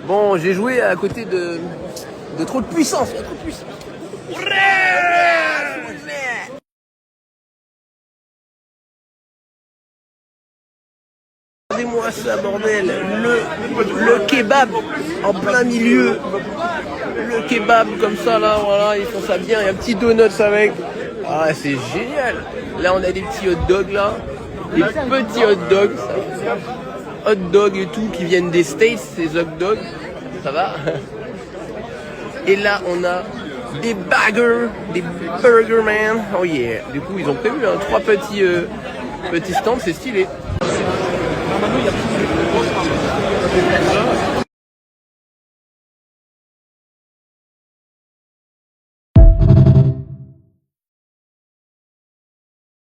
Bon, j'ai joué à côté de trop de puissance. Trop de puissance. Regardez-moi ça, bordel. Le kebab en plein milieu. Le kebab comme ça, là, voilà, ils font ça bien. Il y a un petit donuts avec. Ah, c'est génial. Là, on a des petits hot dogs, là. Des petits hot dogs. Hot dogs et tout qui viennent des States, ces hot dogs. Ça va? Et là, on a des burger man. Oh yeah. Du coup, ils ont prévu 3 petits stands, c'est stylé.